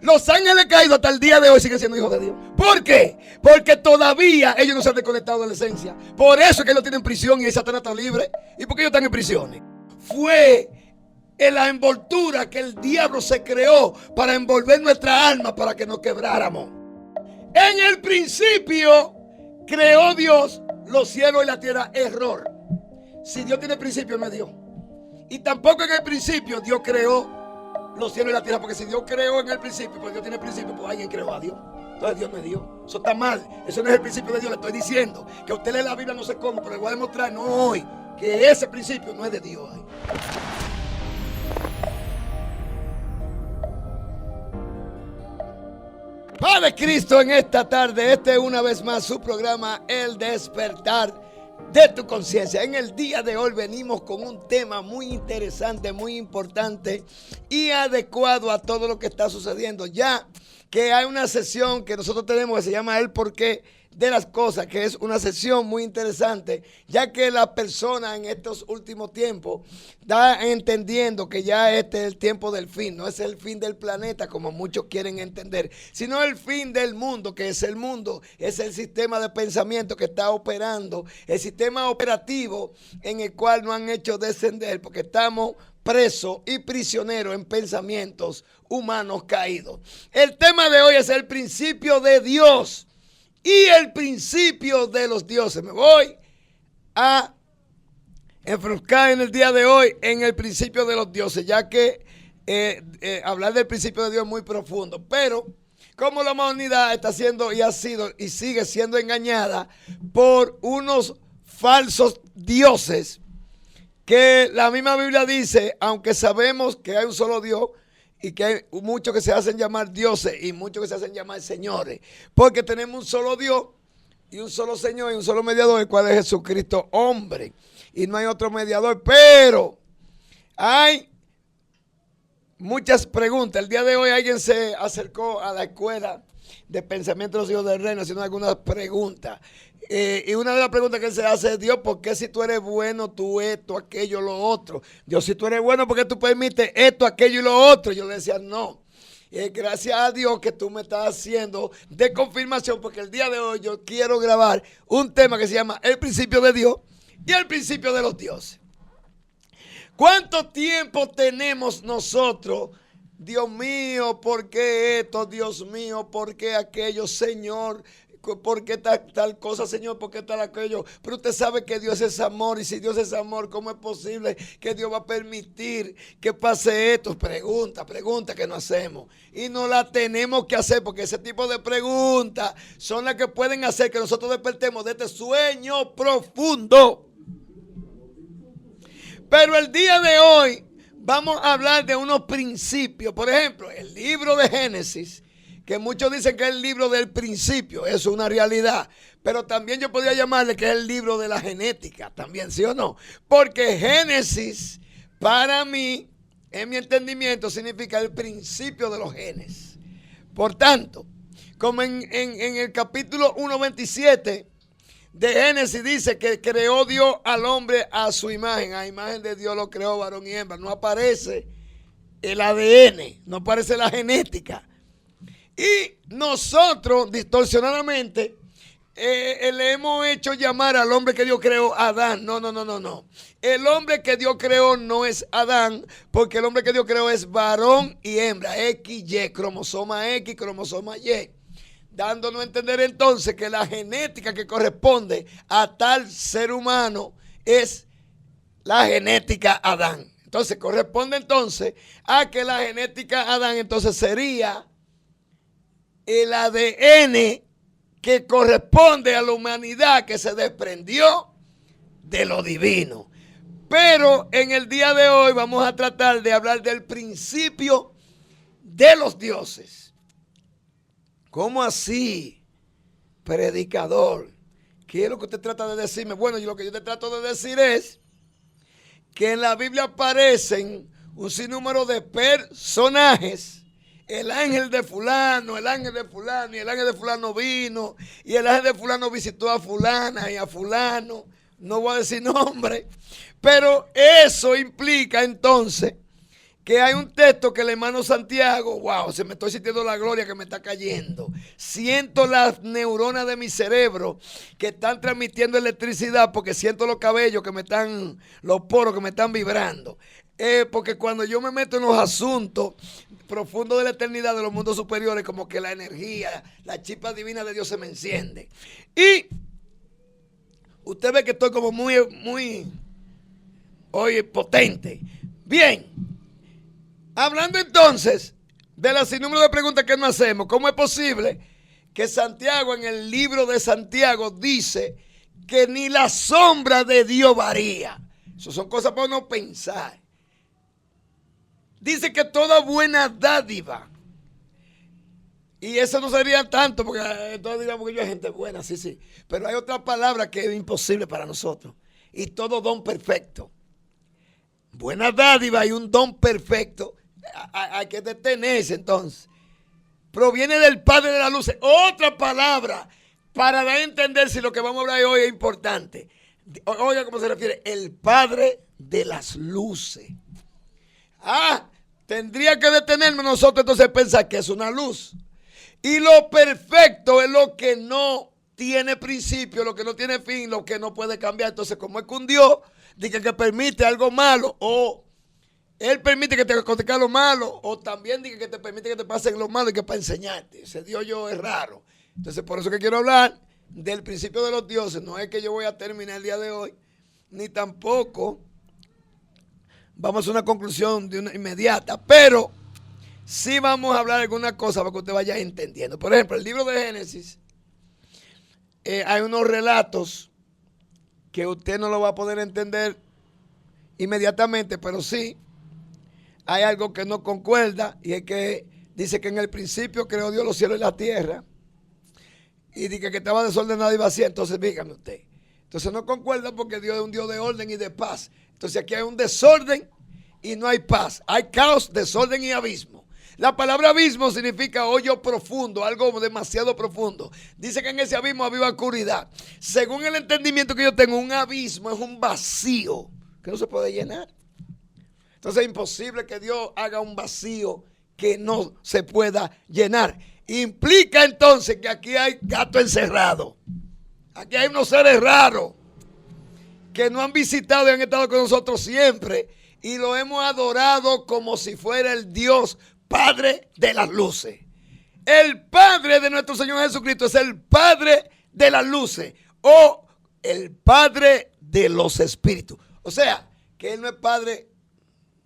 Los ángeles caídos hasta el día de hoy siguen siendo hijos de Dios. ¿Por qué? Porque todavía ellos no se han desconectado de la esencia. Por eso es que ellos tienen prisión y Satanás está libre. ¿Y por qué ellos están en prisiones? Fue en la envoltura que el diablo se creó para envolver nuestra alma para que nos quebráramos. En el principio creó Dios los cielos y la tierra. Error. Si Dios tiene principio, no es Dios. Y tampoco en el principio Dios creó los cielos y la tierra, porque si Dios creó en el principio, pues Dios tiene principio, pues alguien creó a Dios. Entonces Dios no es Dios. Eso está mal. Eso no es el principio de Dios. Le estoy diciendo que usted lee la Biblia no sé cómo, pero le voy a demostrar no hoy que ese principio no es de Dios. Padre Cristo, en esta tarde, este es una vez más su programa El Despertar de tu Conciencia. En el día de hoy venimos con un tema muy interesante, muy importante y adecuado a todo lo que está sucediendo. Ya que hay una sesión que nosotros tenemos que se llama El Porqué de las Cosas, que es una sesión muy interesante, ya que la persona en estos últimos tiempos está entendiendo que ya este es el tiempo del fin. No es el fin del planeta como muchos quieren entender, sino el fin del mundo, que es el mundo, es el sistema de pensamiento que está operando, el sistema operativo en el cual no han hecho descender, porque estamos presos y prisioneros en pensamientos humanos caídos. El tema de hoy es el principio de Dios y el principio de los dioses. Me voy a enfocar en el día de hoy en el principio de los dioses, ya que hablar del principio de Dios es muy profundo. Pero como la humanidad está siendo y ha sido y sigue siendo engañada por unos falsos dioses, que la misma Biblia dice, aunque sabemos que hay un solo Dios, y que hay muchos que se hacen llamar dioses y muchos que se hacen llamar señores, porque tenemos un solo Dios y un solo Señor y un solo mediador, el cual es Jesucristo hombre, y no hay otro mediador. Pero hay muchas preguntas. El día de hoy alguien se acercó a la escuela de pensamiento de los hijos del reino haciendo algunas preguntas. Y una de las preguntas que él se hace es: Dios, ¿por qué si tú eres bueno, tú esto, aquello, lo otro? Dios, si tú eres bueno, ¿por qué tú permites esto, aquello y lo otro? Yo le decía, no. Gracias a Dios que tú me estás haciendo de confirmación, porque el día de hoy yo quiero grabar un tema que se llama El principio de Dios y el principio de los dioses. ¿Cuánto tiempo tenemos nosotros? Dios mío, ¿por qué esto? Dios mío, ¿por qué aquello? Señor, ¿por qué tal cosa, Señor? ¿Por qué tal aquello? Pero usted sabe que Dios es amor, y si Dios es amor, ¿cómo es posible que Dios va a permitir que pase esto? Pregunta que no hacemos, y no la tenemos que hacer, porque ese tipo de preguntas son las que pueden hacer que nosotros despertemos de este sueño profundo. Pero el día de hoy vamos a hablar de unos principios. Por ejemplo, el libro de Génesis, que muchos dicen que es el libro del principio, eso es una realidad, pero también yo podría llamarle que es el libro de la genética, también, ¿sí o no? Porque Génesis, para mí, en mi entendimiento, significa el principio de los genes. Por tanto, como en el capítulo 1:27 de Génesis dice que creó Dios al hombre a su imagen, a imagen de Dios lo creó, varón y hembra. No aparece el ADN, no aparece la genética. Y nosotros, distorsionadamente, le hemos hecho llamar al hombre que Dios creó Adán. No. El hombre que Dios creó no es Adán, porque el hombre que Dios creó es varón y hembra, XY, cromosoma X, cromosoma Y. Dándonos a entender entonces que la genética que corresponde a tal ser humano es la genética Adán. Entonces corresponde entonces a que la genética Adán entonces sería el ADN que corresponde a la humanidad que se desprendió de lo divino. Pero en el día de hoy vamos a tratar de hablar del principio de los dioses. ¿Cómo así, predicador? ¿Qué es lo que usted trata de decirme? Bueno, lo que yo te trato de decir es que en la Biblia aparecen un sinnúmero de personajes. El ángel de fulano, el ángel de fulano, y el ángel de fulano vino, y el ángel de fulano visitó a fulana y a fulano. No voy a decir nombre, pero eso implica entonces que hay un texto que el hermano Santiago, wow, se me estoy sintiendo la gloria que me está cayendo. Siento las neuronas de mi cerebro que están transmitiendo electricidad porque siento los cabellos que me están, los poros que me están vibrando. Porque cuando yo me meto en los asuntos profundos de la eternidad de los mundos superiores, como que la energía, la chispa divina de Dios se me enciende. Y usted ve que estoy como muy, oye, potente. Bien. Hablando entonces de las sinnúmero de preguntas que nos hacemos, ¿cómo es posible que Santiago en el libro de Santiago dice que ni la sombra de Dios varía? Eso son cosas para uno pensar. Dice que toda buena dádiva, y eso no sería tanto, porque todos digamos que yo hay gente buena, sí, pero hay otra palabra que es imposible para nosotros, y todo don perfecto. Buena dádiva y un don perfecto, hay que detenerse entonces. Proviene del Padre de la Luz. Otra palabra para dar a entender si lo que vamos a hablar hoy es importante. Oiga cómo se refiere, el Padre de las luces. Tendría que detenernos nosotros entonces a pensar que es una luz. Y lo perfecto es lo que no tiene principio, lo que no tiene fin, lo que no puede cambiar. Entonces, como es que un Dios dice que permite algo malo, o Él permite que te acontezca lo malo, o también dice que te permite que te pasen lo malo y que para enseñarte. Ese Dios yo es raro. Entonces, por eso que quiero hablar del principio de los dioses. No es que yo voy a terminar el día de hoy, ni tampoco vamos a hacer una conclusión de una inmediata, pero sí vamos a hablar de alguna cosa para que usted vaya entendiendo. Por ejemplo, el libro de Génesis, hay unos relatos que usted no lo va a poder entender inmediatamente, pero sí hay algo que no concuerda, y es que dice que en el principio creó Dios los cielos y la tierra, y dice que estaba desordenado y vacío. Entonces dígame usted, entonces no concuerda porque Dios es un Dios de orden y de paz. Entonces aquí hay un desorden y no hay paz, hay caos, desorden y abismo. La palabra abismo significa hoyo profundo, algo demasiado profundo. Dice que en ese abismo había oscuridad. Según el entendimiento que yo tengo, un abismo es un vacío que no se puede llenar. Entonces es imposible que Dios haga un vacío que no se pueda llenar. Implica entonces que aquí hay gato encerrado. Aquí hay unos seres raros que no han visitado y han estado con nosotros siempre, y lo hemos adorado como si fuera el Dios Padre de las luces. El Padre de nuestro Señor Jesucristo es el Padre de las luces, o el Padre de los espíritus. O sea, que Él no es Padre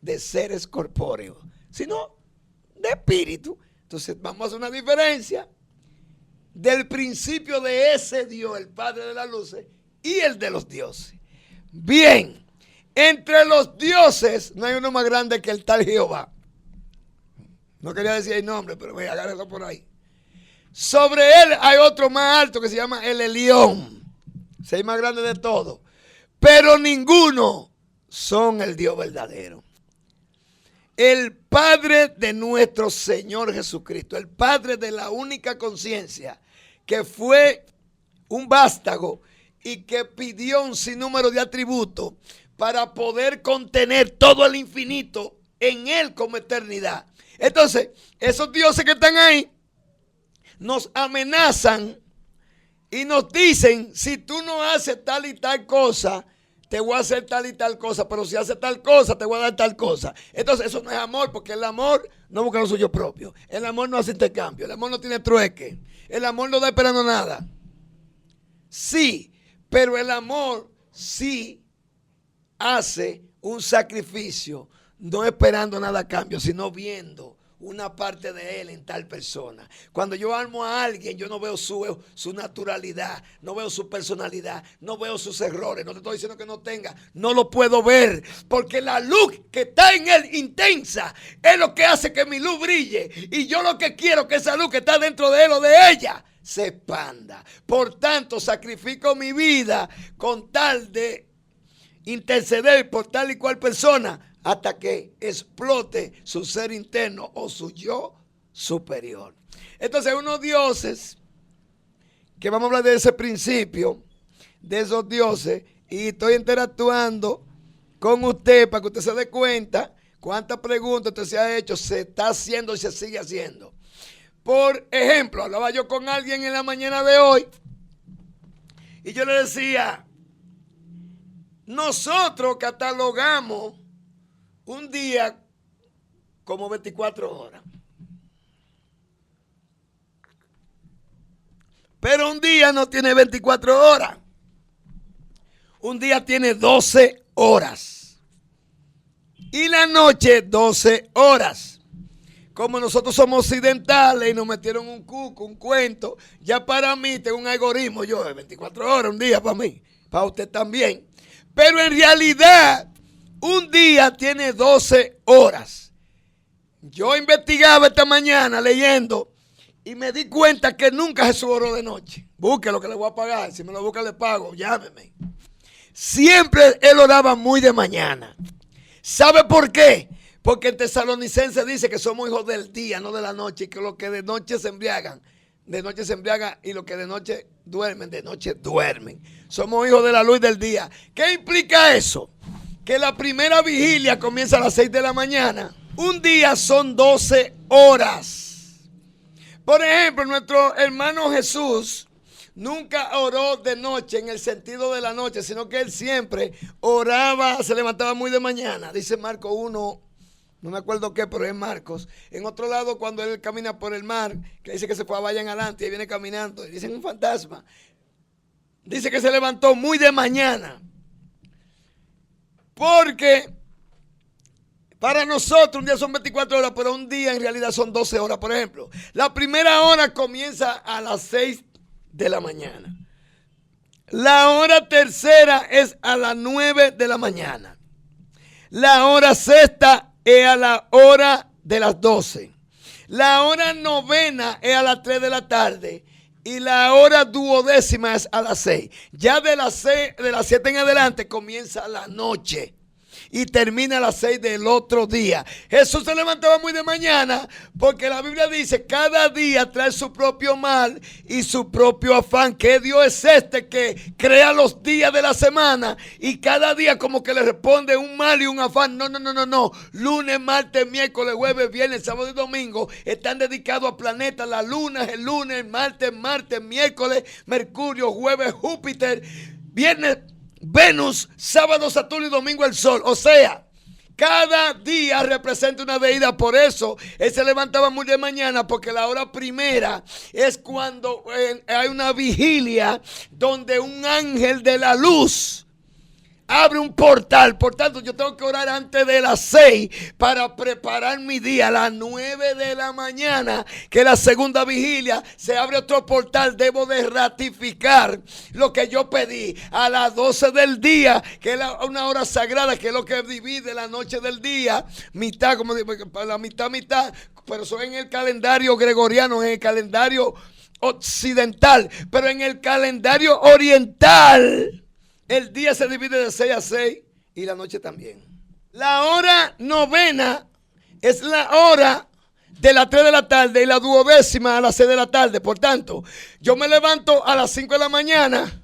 de seres corpóreos, sino de espíritu. Entonces vamos a hacer una diferencia del principio de ese Dios, el Padre de las luces, y el de los dioses. Bien, entre los dioses no hay uno más grande que el tal Jehová. No quería decir el nombre, pero voy a agarrar eso por ahí. Sobre él hay otro más alto que se llama el Elión. Es el más grande de todos. Pero ninguno son el Dios verdadero. El Padre de nuestro Señor Jesucristo, el Padre de la única conciencia, que fue un vástago y que pidió un sinnúmero de atributos para poder contener todo el infinito en Él como eternidad. Entonces, esos dioses que están ahí nos amenazan y nos dicen: si tú no haces tal y tal cosa, te voy a hacer tal y tal cosa, pero si haces tal cosa, te voy a dar tal cosa. Entonces, eso no es amor, porque el amor no busca lo suyo propio. El amor no hace intercambio, el amor no tiene trueque, el amor no da esperando nada. Sí, pero el amor sí hace un sacrificio, no esperando nada a cambio, sino viendo una parte de él en tal persona. Cuando yo amo a alguien, yo no veo su naturalidad, no veo su personalidad, no veo sus errores. No te estoy diciendo que no tenga, no lo puedo ver, porque la luz que está en él intensa es lo que hace que mi luz brille, y yo lo que quiero es que esa luz que está dentro de él o de ella se expanda. Por tanto, sacrifico mi vida con tal de interceder por tal y cual persona hasta que explote su ser interno o su yo superior. Entonces, unos dioses, que vamos a hablar de ese principio, de esos dioses, y estoy interactuando con usted para que usted se dé cuenta ¿Cuántas preguntas usted se ha hecho? Se está haciendo y se sigue haciendo. Por ejemplo, hablaba yo con alguien en la mañana de hoy y yo le decía, nosotros catalogamos un día como 24 horas. Pero un día no tiene 24 horas. Un día tiene 12 horas. Y la noche 12 horas. Como nosotros somos occidentales y nos metieron un cuco, un cuento, ya para mí tengo un algoritmo, yo de 24 horas, un día para mí, para usted también. Pero en realidad, un día tiene 12 horas. Yo investigaba esta mañana leyendo y me di cuenta que nunca Jesús oró de noche. Busque lo que le voy a pagar, si me lo busca le pago, llámeme. Siempre él oraba muy de mañana. ¿Sabe por qué? Porque en Tesalonicenses dice que somos hijos del día, no de la noche, y que los que de noche se embriagan y los que de noche duermen. Somos hijos de la luz del día. ¿Qué implica eso? Que la primera vigilia comienza a las 6 de la mañana. Un día son 12 horas. Por ejemplo, nuestro hermano Jesús nunca oró de noche en el sentido de la noche, sino que él siempre oraba, se levantaba muy de mañana. Dice Marcos 1. No me acuerdo qué, pero es Marcos. En otro lado, cuando él camina por el mar, que dice que se fue a vayan adelante y viene caminando, y dicen un fantasma. Dice que se levantó muy de mañana. Porque para nosotros un día son 24 horas, pero un día en realidad son 12 horas. Por ejemplo, la primera hora comienza a las 6 de la mañana. La hora tercera es a las 9 de la mañana. La hora sexta es a la hora de las 12. La hora novena es a las 3 de la tarde. Y la hora duodécima es a las 6. Ya de las 7 en adelante comienza la noche. Y termina a las 6 del otro día. Jesús se levantaba muy de mañana porque la Biblia dice cada día trae su propio mal y su propio afán. ¿Qué Dios es este que crea los días de la semana y cada día como que le responde un mal y un afán? No. Lunes, martes, miércoles, jueves, viernes, sábado y domingo están dedicados a planetas. La luna es el lunes, martes, miércoles, Mercurio, jueves, Júpiter, viernes, Venus, sábado, Saturno y domingo el sol. O sea, cada día representa una deidad. Por eso él se levantaba muy de mañana, porque la hora primera es cuando hay una vigilia donde un ángel de la luz abre un portal. Por tanto, yo tengo que orar antes de las 6 para preparar mi día. A las 9 de la mañana, que es la segunda vigilia, se abre otro portal. Debo de ratificar lo que yo pedí. A las 12 del día, que es una hora sagrada, que es lo que divide la noche del día, mitad, como digo, la mitad, pero eso en el calendario gregoriano, en el calendario occidental, pero en el calendario oriental el día se divide de 6 a 6 y la noche también. La hora novena es la hora de las 3 de la tarde y la duodécima a las 6 de la tarde. Por tanto, yo me levanto a las 5 de la mañana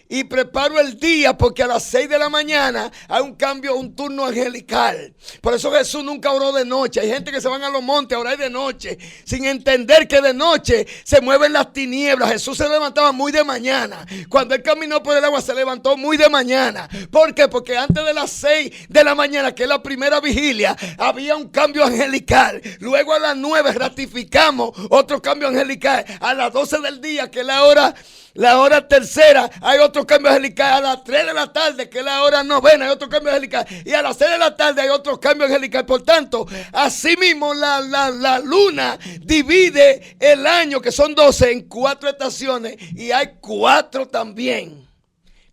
y preparo el día, porque a las 6 de la mañana hay un cambio, un turno angelical. Por eso Jesús nunca oró de noche. Hay gente que se van a los montes a orar de noche, sin entender que de noche se mueven las tinieblas. Jesús se levantaba muy de mañana. Cuando él caminó por el agua se levantó muy de mañana. ¿Por qué? Porque antes de las 6 de la mañana, que es la primera vigilia, había un cambio angelical. Luego a las 9 ratificamos otro cambio angelical. A las 12 del día, que es la hora tercera, hay otro cambio angelical. A las 3 de la tarde, que es la hora novena, hay otro cambio angelical. Y a las 6 de la tarde hay otro cambio angelical. Por tanto, así mismo la luna divide el año, que son 12, en 4 estaciones. Y hay 4 también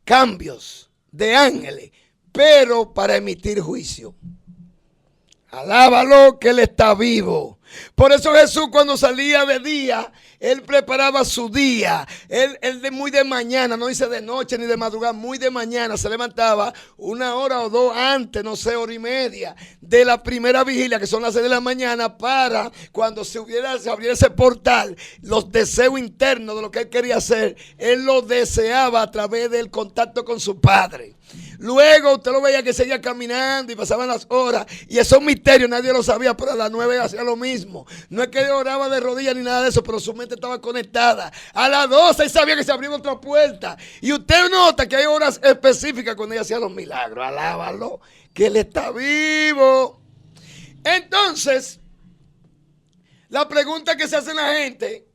cambios de ángeles, pero para emitir juicio. Alábalo, que él está vivo. Por eso Jesús, cuando salía de día, él preparaba su día. Él de muy de mañana, no dice de noche ni de madrugada, muy de mañana se levantaba 1 hora o 2 antes, no sé, 1:30 de la primera vigilia, que son las 6 de la mañana, para cuando se abriera ese portal, los deseos internos de lo que él quería hacer, él lo deseaba a través del contacto con su Padre. Luego usted lo veía que seguía caminando y pasaban las horas. Y esos misterios nadie lo sabía, pero a las 9 hacía lo mismo. No es que él oraba de rodillas ni nada de eso, pero su mente estaba conectada. A las 12 él sabía que se abría otra puerta. Y usted nota que hay horas específicas cuando ella hacía los milagros. Alábalo, que él está vivo. Entonces, la pregunta que se hace la gente: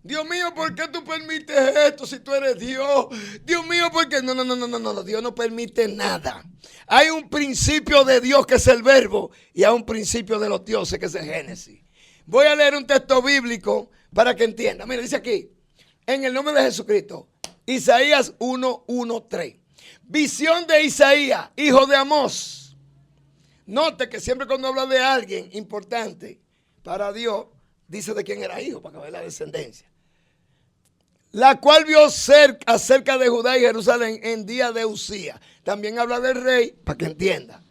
Dios mío, ¿por qué tú permites esto si tú eres Dios? Dios mío, ¿por qué? No, Dios no permite nada. Hay un principio de Dios que es el verbo y hay un principio de los dioses que es el Génesis. Voy a leer un texto bíblico para que entienda. Mira, dice aquí, en el nombre de Jesucristo, Isaías 1:1-3. Visión de Isaías, hijo de Amós. Note que siempre cuando habla de alguien importante para Dios, dice de quién era hijo, para que vea la descendencia. La cual vio acerca de Judá y Jerusalén en día de Usías. También habla del rey, para que entienda.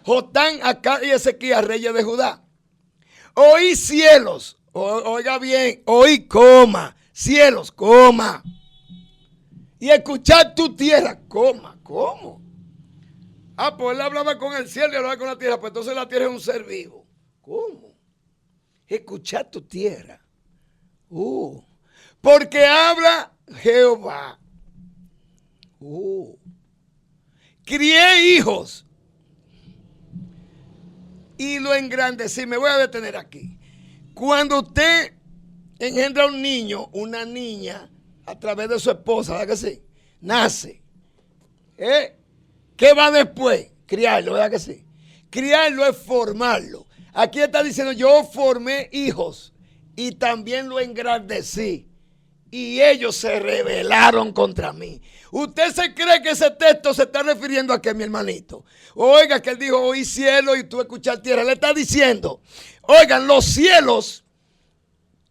Jotán, Acaz y Ezequías, reyes de Judá. Oí cielos, oiga bien, oí, coma, cielos, coma. Y escuchar tu tierra, coma, ¿cómo? Ah, pues él hablaba con el cielo y hablaba con la tierra, pues entonces la tierra es un ser vivo. ¿Cómo? Escuchar tu tierra. Porque habla Jehová. Crié hijos y lo engrandecí. Me voy a detener aquí. Cuando usted engendra un niño, una niña, a través de su esposa, ¿verdad que sí? Nace. ¿Qué va después? Criarlo, ¿verdad que sí? Criarlo es formarlo. Aquí está diciendo, yo formé hijos y también lo engrandecí. Y ellos se rebelaron contra mí. ¿Usted se cree que ese texto se está refiriendo a qué, mi hermanito? Oiga, que él dijo, oí cielo y tú escuchar tierra. Le está diciendo, oigan, los cielos,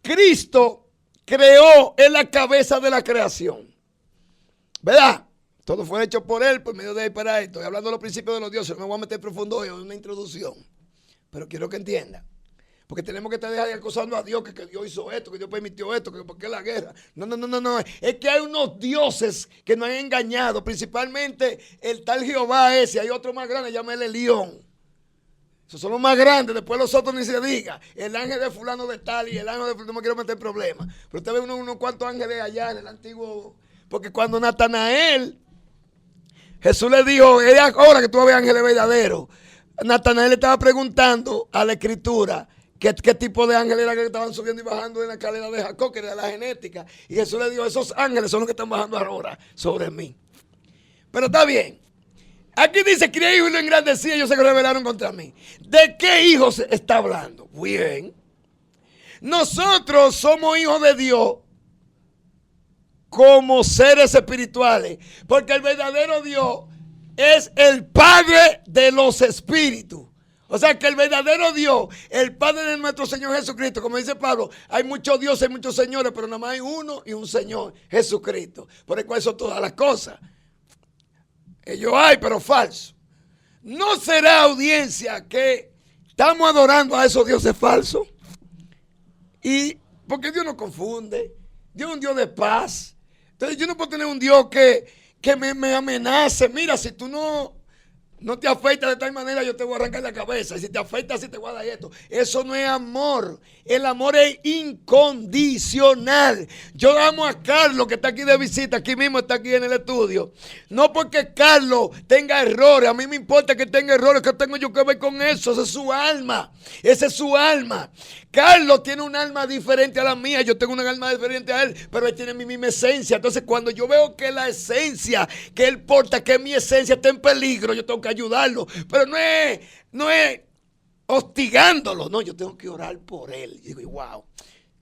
Cristo creó en la cabeza de la creación. ¿Verdad? Todo fue hecho por él, por medio de él para esto. Estoy hablando de los principios de los dioses. No me voy a meter profundo hoy, es una introducción. Pero quiero que entienda. Porque tenemos que estar acusando a Dios que Dios hizo esto, que Dios permitió esto, que por qué la guerra. No. Es que hay unos dioses que nos han engañado. Principalmente el tal Jehová ese. Hay otro más grande, llámale León. Esos son los más grandes. Después los otros ni se diga. El ángel de fulano de tal y el ángel de fulano. No me quiero meter en problemas. Pero usted ve unos cuantos ángeles allá en el antiguo. Porque cuando Natanael, Jesús le dijo, es ahora que tú vas a ver ángeles verdaderos. Natanael le estaba preguntando a la escritura qué tipo de ángeles eran que estaban subiendo y bajando en la escalera de Jacob, que era la genética. Y Jesús le dijo, esos ángeles son los que están bajando ahora sobre mí. Pero está bien. Aquí dice, crié hijos y lo engrandecí, ellos se rebelaron contra mí. ¿De qué hijos está hablando? Bien. Nosotros somos hijos de Dios como seres espirituales, porque el verdadero Dios es el Padre de los espíritus. O sea que el verdadero Dios, el Padre de nuestro Señor Jesucristo, como dice Pablo, hay muchos dioses, hay muchos señores, pero nada más hay uno y un Señor, Jesucristo, por el cual son todas las cosas. Ellos hay, pero falso. ¿No será, audiencia, que estamos adorando a esos dioses falsos? Y porque Dios no confunde, Dios es un Dios de paz. Entonces yo no puedo tener un Dios que me amenace. Mira, si tú no te afeitas de tal manera, yo te voy a arrancar la cabeza. Y si te afeitas, así te voy a dar esto. Eso no es amor. El amor es incondicional. Yo amo a Carlos, que está aquí de visita. Aquí mismo está aquí en el estudio. No porque Carlos tenga errores. A mí me importa que tenga errores. ¿Qué tengo yo que ver con eso? Esa es su alma. Esa es su alma. Carlos tiene un alma diferente a la mía. Yo tengo una alma diferente a él. Pero él tiene mi misma esencia. Entonces, cuando yo veo que la esencia que él porta, que mi esencia está en peligro, yo tengo que ayudarlo. Pero no es hostigándolo. No, yo tengo que orar por él. Y digo, wow,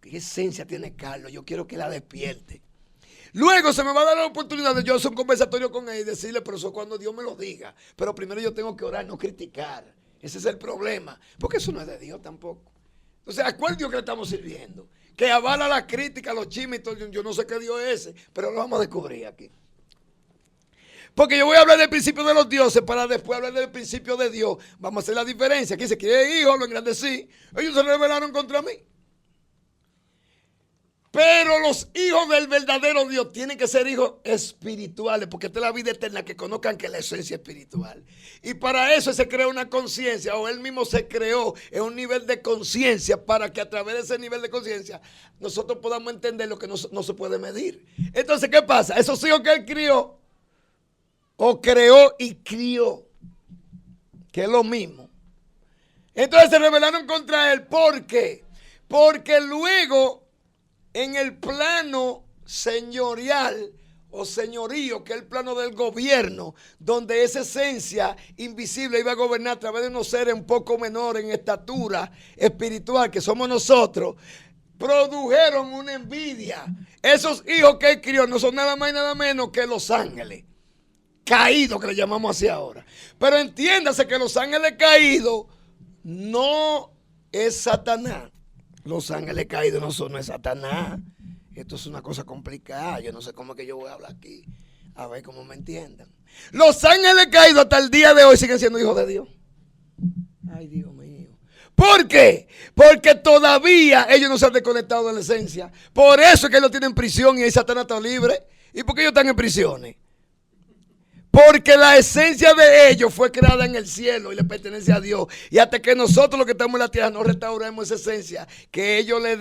qué esencia tiene Carlos. Yo quiero que la despierte. Luego se me va a dar la oportunidad de yo hacer un conversatorio con él y decirle, pero eso es cuando Dios me lo diga. Pero primero yo tengo que orar, no criticar. Ese es el problema. Porque eso no es de Dios tampoco. Entonces, ¿a cuál Dios que le estamos sirviendo? Que avala la crítica, los chismes. Yo no sé qué Dios es ese, pero lo vamos a descubrir aquí. Porque yo voy a hablar del principio de los dioses para después hablar del principio de Dios. Vamos a hacer la diferencia. Aquí dice que hijo, lo engrandecí. Ellos se rebelaron contra mí. Pero los hijos del verdadero Dios tienen que ser hijos espirituales, porque esta es la vida eterna, que conozcan que la esencia espiritual. Y para eso se crea una conciencia, o él mismo se creó en un nivel de conciencia, para que a través de ese nivel de conciencia nosotros podamos entender lo que no se puede medir. Entonces, ¿qué pasa? Esos hijos que él crió, o creó y crió, que es lo mismo. Entonces se rebelaron contra él. ¿Por qué? Porque luego, en el plano señorial o señorío, que es el plano del gobierno, donde esa esencia invisible iba a gobernar a través de unos seres un poco menores en estatura espiritual, que somos nosotros, produjeron una envidia. Esos hijos que él crió no son nada más y nada menos que los ángeles caídos, que le llamamos así ahora. Pero entiéndase que los ángeles caídos no es Satanás. Los ángeles caídos no es Satanás. Esto es una cosa complicada. Yo no sé cómo es que yo voy a hablar aquí. A ver cómo me entiendan. Los ángeles caídos hasta el día de hoy siguen siendo hijos de Dios. Ay, Dios mío. ¿Por qué? Porque todavía ellos no se han desconectado de la esencia. Por eso es que ellos tienen prisión y ahí Satanás está libre. ¿Y por qué ellos están en prisiones? Porque la esencia de ellos fue creada en el cielo y le pertenece a Dios. Y hasta que nosotros, los que estamos en la tierra, no restauremos esa esencia que ellos le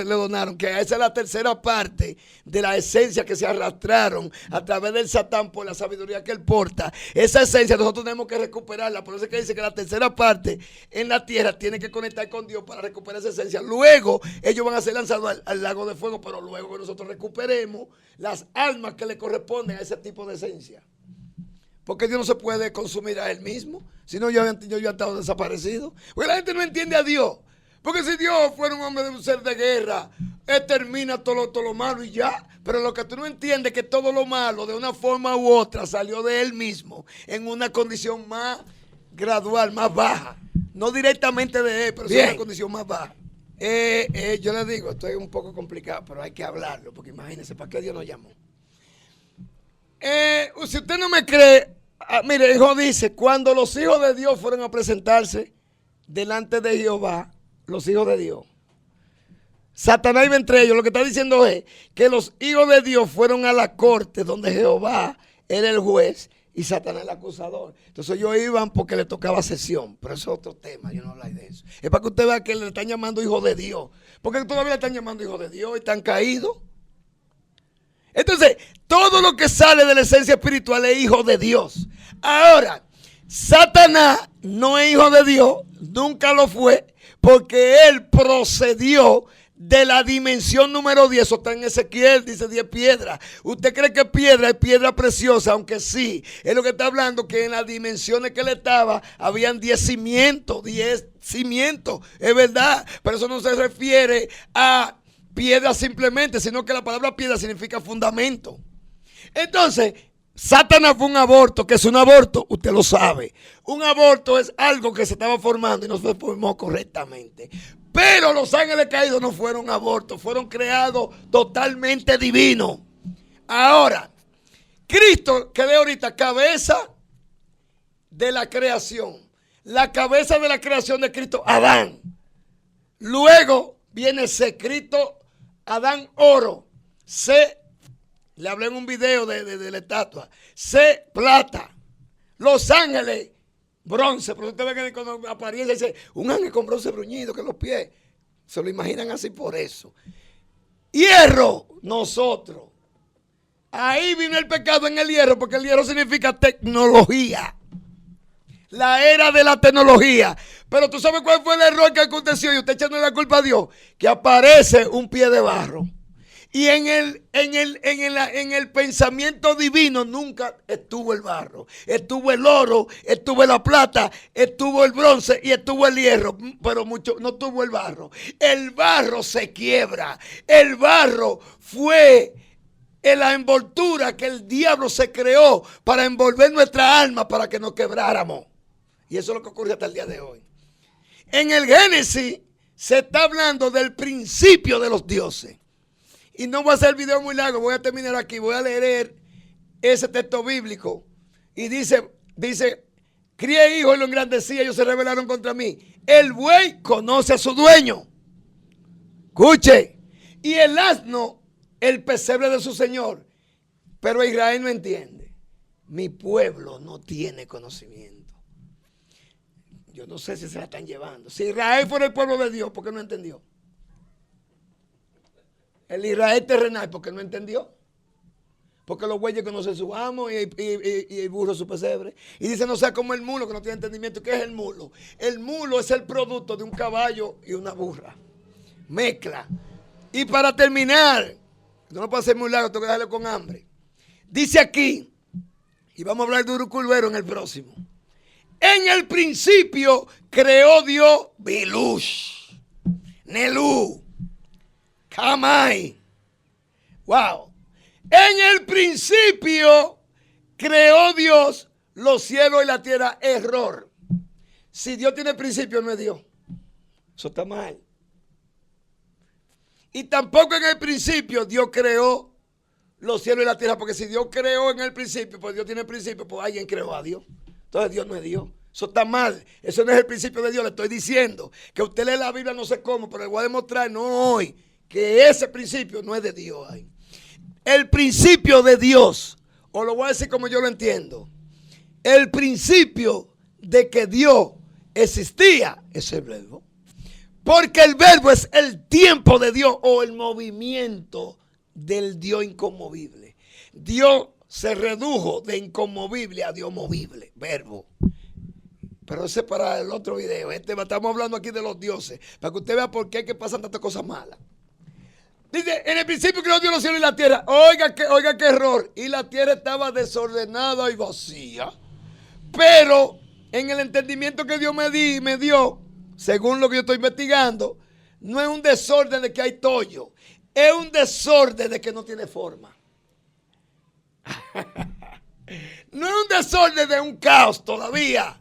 donaron, que esa es la tercera parte de la esencia que se arrastraron a través del Satán por la sabiduría que él porta. Esa esencia nosotros tenemos que recuperarla. Por eso es que dice que la tercera parte en la tierra tiene que conectar con Dios para recuperar esa esencia. Luego ellos van a ser lanzados al lago de fuego, pero luego que nosotros recuperemos las almas que le corresponden a ese tipo de esencia. Porque Dios no se puede consumir a él mismo. Si no, yo ya estado desaparecido. Porque la gente no entiende a Dios. Porque si Dios fuera un hombre de un ser de guerra, extermina todo lo malo y ya. Pero lo que tú no entiendes es que todo lo malo, de una forma u otra, salió de él mismo en una condición más gradual, más baja. No directamente de él, pero sí en una condición más baja. Yo les digo, esto es un poco complicado, pero hay que hablarlo. Porque imagínense, ¿para qué Dios nos llamó? Si usted no me cree, mire, hijo dice, cuando los hijos de Dios fueron a presentarse delante de Jehová, los hijos de Dios, Satanás iba entre ellos. Lo que está diciendo es que los hijos de Dios fueron a la corte donde Jehová era el juez y Satanás el acusador. Entonces ellos iban porque le tocaba sesión, pero eso es otro tema, yo no hablo de eso. Es para que usted vea que le están llamando hijo de Dios, porque todavía le están llamando hijo de Dios y están caídos. Entonces, todo lo que sale de la esencia espiritual es hijo de Dios. Ahora, Satanás no es hijo de Dios, nunca lo fue, porque él procedió de la dimensión número 10. Eso está en Ezequiel, dice 10 piedras. ¿Usted cree que piedra es piedra preciosa? Aunque sí, es lo que está hablando, que en las dimensiones que él estaba, habían 10 cimientos, es verdad, pero eso no se refiere a piedra simplemente, sino que la palabra piedra significa fundamento. Entonces, Satanás fue un aborto. ¿Qué es un aborto? Usted lo sabe. Un aborto es algo que se estaba formando y no se formó correctamente. Pero los ángeles caídos no fueron abortos, fueron creados totalmente divinos. Ahora, Cristo, que de ahorita cabeza de la creación, la cabeza de la creación de Cristo, Adán. Luego viene C, Cristo, Adán oro, C, le hablé en un video de la estatua, C, plata, los ángeles, bronce. Pero usted ve que cuando apariencia dice, un ángel con bronce bruñido, que los pies, se lo imaginan así por eso. Hierro, nosotros. Ahí vino el pecado en el hierro, porque el hierro significa tecnología. La era de la tecnología. Pero tú sabes cuál fue el error que aconteció, y usted echando la culpa a Dios, que aparece un pie de barro. Y en el pensamiento divino nunca estuvo el barro. Estuvo el oro, estuvo la plata, estuvo el bronce y estuvo el hierro. Pero mucho no tuvo el barro. El barro se quiebra. El barro fue en la envoltura que el diablo se creó para envolver nuestra alma para que nos quebráramos. Y eso es lo que ocurre hasta el día de hoy. En el Génesis se está hablando del principio de los dioses. Y no voy a hacer el video muy largo, voy a terminar aquí, voy a leer ese texto bíblico. Y dice, crié hijos y lo engrandecí, ellos se rebelaron contra mí. El buey conoce a su dueño. Escuche. y el asno el pesebre de su señor. Pero Israel no entiende. Mi pueblo no tiene conocimiento. Yo no sé si se la están llevando. Si Israel fuera el pueblo de Dios, ¿por qué no entendió? El Israel terrenal, ¿por qué no entendió? Porque los bueyes conocen su amo y el burro su pesebre. Y dice, no sea como el mulo que no tiene entendimiento. ¿Qué es el mulo? El mulo es el producto de un caballo y una burra. Mezcla. Y para terminar, no puedo hacer muy largo, tengo que dejarlo con hambre. Dice aquí, y vamos a hablar de Uruculvero en el próximo. En el principio creó Dios Bilush, Nelú, Kamai. Wow. En el principio creó Dios los cielos y la tierra. Error. Si Dios tiene principio, no es Dios. Eso está mal. Y tampoco en el principio Dios creó los cielos y la tierra, porque si Dios creó en el principio, pues Dios tiene principio, pues alguien creó a Dios. Entonces Dios no es Dios. Eso está mal. Eso no es el principio de Dios. Le estoy diciendo que usted lee la Biblia no sé cómo, pero le voy a demostrar, no hoy, que ese principio no es de Dios. El principio de Dios, o lo voy a decir como yo lo entiendo, el principio de que Dios existía es el verbo. Porque el verbo es el tiempo de Dios o el movimiento del Dios inconmovible. Dios se redujo de inconmovible a Dios movible, verbo. Pero ese es para el otro video. Estamos hablando aquí de los dioses, para que usted vea por qué es que pasan tantas cosas malas. Dice, en el principio creó Dios los cielos y la tierra. Oiga qué error. Y la tierra estaba desordenada y vacía. Pero en el entendimiento que Dios me dio, según lo que yo estoy investigando, no es un desorden de que hay tollo. Es un desorden de que no tiene forma. No es un desorden de un caos todavía.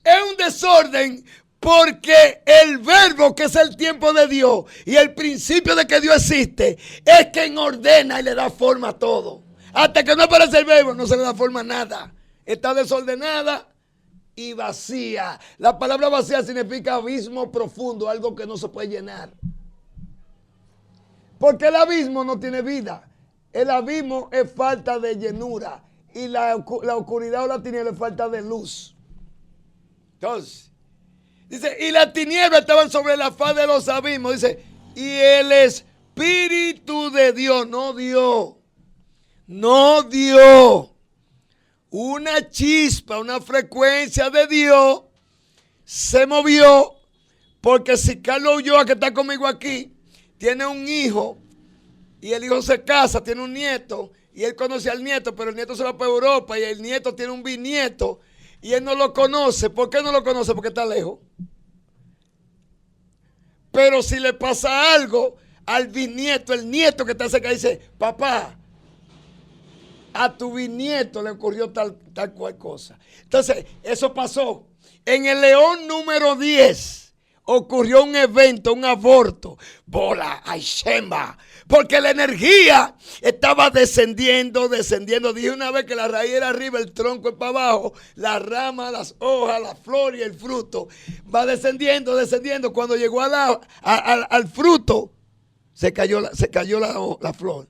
Es un desorden porque el verbo, que es el tiempo de Dios, y el principio de que Dios existe, es quien ordena y le da forma a todo. Hasta que no aparece el verbo, no se le da forma a nada. Está desordenada y vacía. La palabra vacía significa abismo profundo, algo que no se puede llenar. Porque el abismo no tiene vida. El abismo es falta de llenura. Y la oscuridad o la tiniebla es falta de luz. Entonces, dice, y las tinieblas estaban sobre la faz de los abismos. Dice, y el Espíritu de Dios no dio una chispa, una frecuencia de Dios. Se movió. Porque si Carlos Ulloa, que está conmigo aquí, tiene un hijo y el hijo se casa, tiene un nieto y él conoce al nieto, pero el nieto se va para Europa y el nieto tiene un bisnieto y él no lo conoce. ¿Por qué no lo conoce? Porque está lejos. Pero si le pasa algo al bisnieto, el nieto que está cerca dice, papá, a tu bisnieto le ocurrió tal cual cosa. Entonces, eso pasó. En el León número 10 ocurrió un evento, un aborto. Bola, Aishemba. Porque la energía estaba descendiendo. Dije una vez que la raíz era arriba, el tronco es para abajo, las ramas, las hojas, la flor y el fruto. Va descendiendo. Cuando llegó al fruto, se cayó la flor.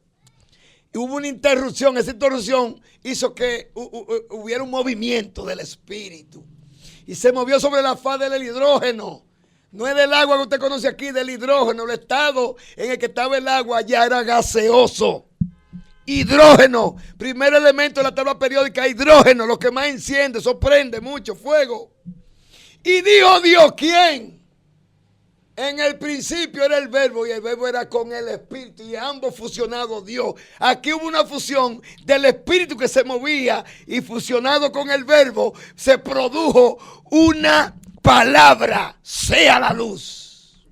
Y hubo una interrupción. Esa interrupción hizo que hubiera un movimiento del espíritu. Y se movió sobre la faz del hidrógeno. No es del agua que usted conoce aquí, del hidrógeno. El estado en el que estaba el agua ya era gaseoso. Hidrógeno, primer elemento de la tabla periódica, hidrógeno, lo que más enciende, eso prende mucho fuego. Y dijo Dios, ¿quién? En el principio era el verbo y el verbo era con el espíritu y ambos fusionados Dios. Aquí hubo una fusión del espíritu que se movía y fusionado con el verbo se produjo una palabra, sea la luz.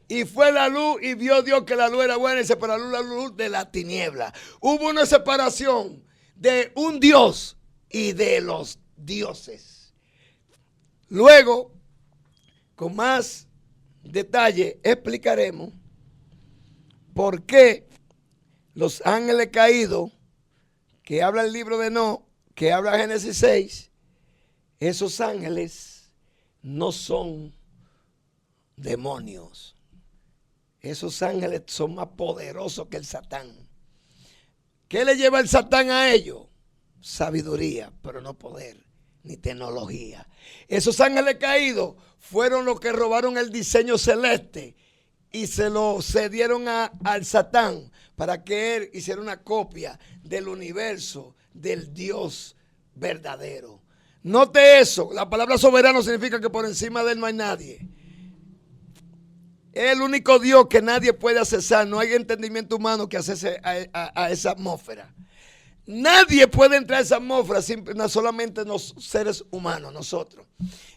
Y fue la luz y vio Dios que la luz era buena y separó la luz de la tiniebla. Hubo una separación de un Dios y de los dioses. Luego, con más detalle, explicaremos por qué los ángeles caídos, que habla el libro de Enoc, que habla Génesis 6, esos ángeles no son demonios. Esos ángeles son más poderosos que el Satán. ¿Qué le lleva el Satán a ellos? Sabiduría, pero no poder, ni tecnología. Esos ángeles caídos fueron los que robaron el diseño celeste y se lo cedieron al Satán para que él hiciera una copia del universo, del Dios verdadero. Note eso, la palabra soberano significa que por encima de él no hay nadie. Es el único Dios que nadie puede accesar. No hay entendimiento humano que accese a esa atmósfera. Nadie puede entrar a esa atmósfera, solamente los seres humanos, nosotros.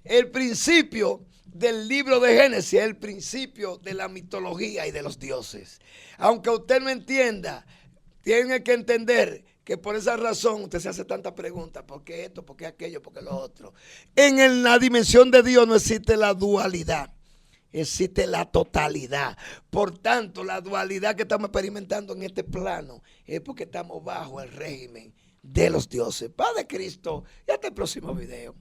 El principio del libro de Génesis es el principio de la mitología y de los dioses. Aunque usted no entienda, tiene que entender que por esa razón usted se hace tantas preguntas. ¿Por qué esto? ¿Por qué aquello? ¿Por qué lo otro? En la dimensión de Dios no existe la dualidad. Existe la totalidad. Por tanto, la dualidad que estamos experimentando en este plano es porque estamos bajo el régimen de los dioses. Padre Cristo, y hasta el próximo video.